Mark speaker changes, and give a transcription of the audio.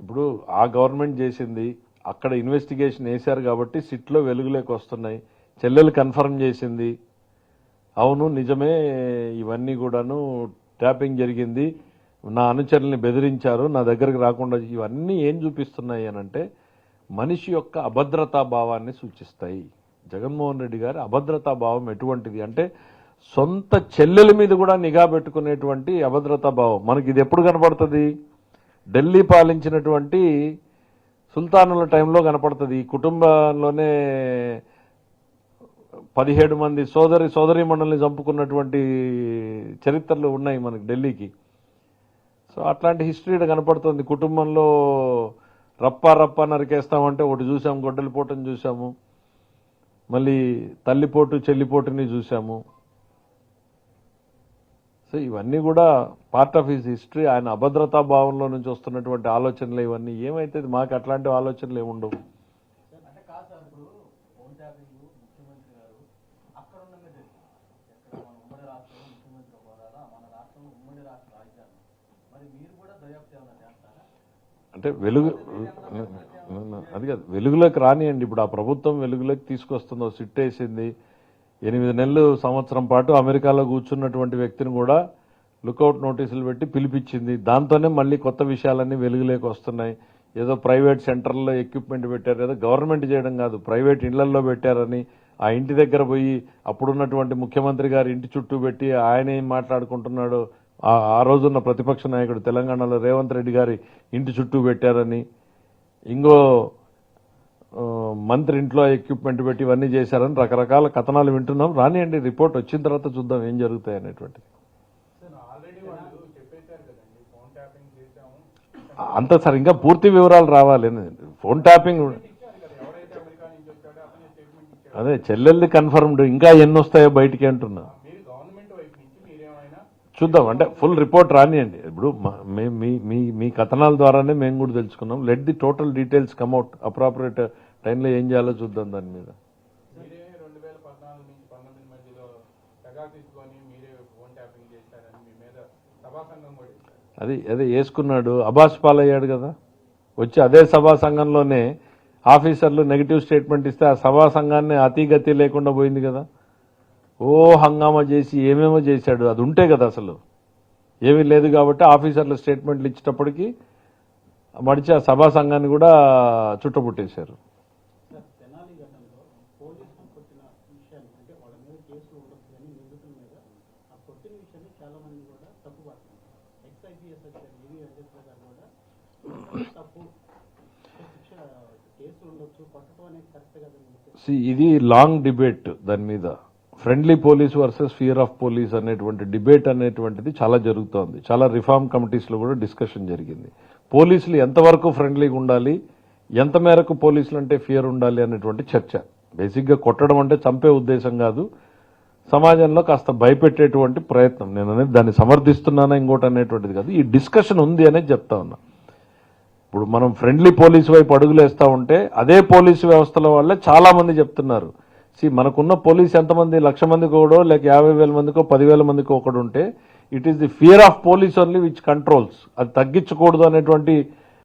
Speaker 1: ఇప్పుడు ఆ గవర్నమెంట్ చేసింది, అక్కడ ఇన్వెస్టిగేషన్ వేశారు కాబట్టి సిట్లో వెలుగులోకి వస్తున్నాయి. చెల్లెలు కన్ఫర్మ్ చేసింది, అవును నిజమే, ఇవన్నీ కూడాను ట్యాపింగ్ జరిగింది, నా అనుచరుల్ని బెదిరించారు, నా దగ్గరికి రాకుండా, ఇవన్నీ ఏం చూపిస్తున్నాయి అనంటే మనిషి యొక్క అభద్రతా భావాన్ని సూచిస్తాయి. జగన్మోహన్ రెడ్డి గారి అభద్రతా భావం ఎటువంటిది అంటే సొంత చెల్లెల మీద కూడా నిఘా పెట్టుకునేటువంటి అభద్రతా భావం. మనకి ఇది ఎప్పుడు కనపడుతుంది? ఢిల్లీ పాలించినటువంటి సుల్తానుల టైంలో కనపడుతుంది. ఈ కుటుంబంలోనే 17 మంది సోదరీమణుల్ని చంపుకున్నటువంటి చరిత్రలు ఉన్నాయి మనకి ఢిల్లీకి. సో అట్లాంటి హిస్టరీ కనపడుతుంది. కుటుంబంలో రప్పా నరికేస్తామంటే ఒకటి చూసాము, గొడ్డలిపోటుని చూసాము, మళ్ళీ తల్లిపోటు చెల్లిపోటుని చూసాము. సో ఇవన్నీ కూడా పార్ట్ ఆఫ్ హిస్ హిస్టరీ. ఆయన అభద్రతా భావంలో నుంచి వస్తున్నటువంటి ఆలోచనలు ఇవన్నీ. ఏమైతే మాకు అట్లాంటి ఆలోచనలు ఏముండవు. అంటే అది కాదు, వెలుగులోకి రానియండి. ఇప్పుడు ఆ ప్రభుత్వం వెలుగులోకి తీసుకొస్తుందో, సిట్ వేసింది, 8 నెలలు సంవత్సరం పాటు అమెరికాలో కూర్చున్నటువంటి వ్యక్తిని కూడా లుకౌట్ నోటీసులు పెట్టి పిలిపించింది. దాంతోనే మళ్ళీ కొత్త విషయాలన్నీ వెలుగులోకి వస్తున్నాయి. ఏదో ప్రైవేట్ సెంటర్లో ఎక్విప్మెంట్ పెట్టారు, ఏదో గవర్నమెంట్ చేయడం కాదు, ప్రైవేట్ ఇళ్లల్లో పెట్టారని ఆ ఇంటి దగ్గర పోయి అప్పుడున్నటువంటి ముఖ్యమంత్రి గారి ఇంటి చుట్టూ పెట్టి ఆయన ఏం మాట్లాడుకుంటున్నాడో, ఆ రోజున్న ప్రతిపక్ష నాయకుడు తెలంగాణలో రేవంత్ రెడ్డి గారి ఇంటి చుట్టూ పెట్టారని, ఇంకో మంత్రి ఇంట్లో ఎక్విప్మెంట్ పెట్టి ఇవన్నీ చేశారని రకరకాల కథనాలు వింటున్నాం. రానియండి, రిపోర్ట్ వచ్చిన తర్వాత చూద్దాం ఏం జరుగుతాయి అనేటువంటిది. అంత సార్ ఇంకా పూర్తి వివరాలు రావాలి. ఫోన్ ట్యాపింగ్ అదే చెల్లెల్ది కన్ఫర్మ్డ్, ఇంకా ఎన్ని వస్తాయో బయటికి అంటున్నా. చూద్దాం, అంటే ఫుల్ రిపోర్ట్ రానియండి. ఇప్పుడు మీ కథనాల ద్వారానే మేము కూడా తెలుసుకున్నాం. Let the total details come out. Appropriate టైంలో ఏం చేయాలో చూద్దాం దాని మీద. అదే వేసుకున్నాడు, అబాస్ పాలయ్యాడు కదా. వచ్చి అదే సభా సంఘంలోనే ఆఫీసర్లు నెగిటివ్ స్టేట్మెంట్ ఇస్తే ఆ సభా సంఘాన్ని అతిగతి లేకుండా పోయింది కదా. ఓ హంగామా చేసి ఏమేమో చేశాడు. అది ఉంటే కదా, అసలు ఏమీ లేదు కాబట్టి ఆఫీసర్ల స్టేట్మెంట్లు ఇచ్చేటప్పటికి మడిచి ఆ సభా సంఘాన్ని కూడా చుట్టపుట్టేశారు. ఇది లాంగ్ డిబేట్. దాని మీద friendly police versus fear of police అనేటువంటి డిబేట్ అనేటువంటిది చాలా జరుగుతోంది. చాలా రిఫార్మ్ కమిటీస్లో కూడా డిస్కషన్ జరిగింది. పోలీసులు ఎంతవరకు ఫ్రెండ్లీగా ఉండాలి, ఎంత మేరకు పోలీసులు అంటే ఫియర్ ఉండాలి అనేటువంటి చర్చ. బేసిక్గా కొట్టడం అంటే చంపే ఉద్దేశం కాదు, సమాజంలో కాస్త భయపెట్టేటువంటి ప్రయత్నం. నేను అనేది దాన్ని సమర్థిస్తున్నానా ఇంకోటి అనేటువంటిది కాదు, ఈ డిస్కషన్ ఉంది అనేది చెప్తా ఉన్నా. ఇప్పుడు మనం ఫ్రెండ్లీ పోలీసు వైపు అడుగులేస్తా ఉంటే అదే పోలీసు వ్యవస్థల వల్లే చాలా మంది చెప్తున్నారు, మనకున్న పోలీసు ఎంతమంది, 1,00,000 మందికి ఒకడో లేక 50,000 మందికో 10,000 మందికో ఒకడు ఉంటే it is the fear of police only which controls. అది తగ్గించకూడదు అనేటువంటి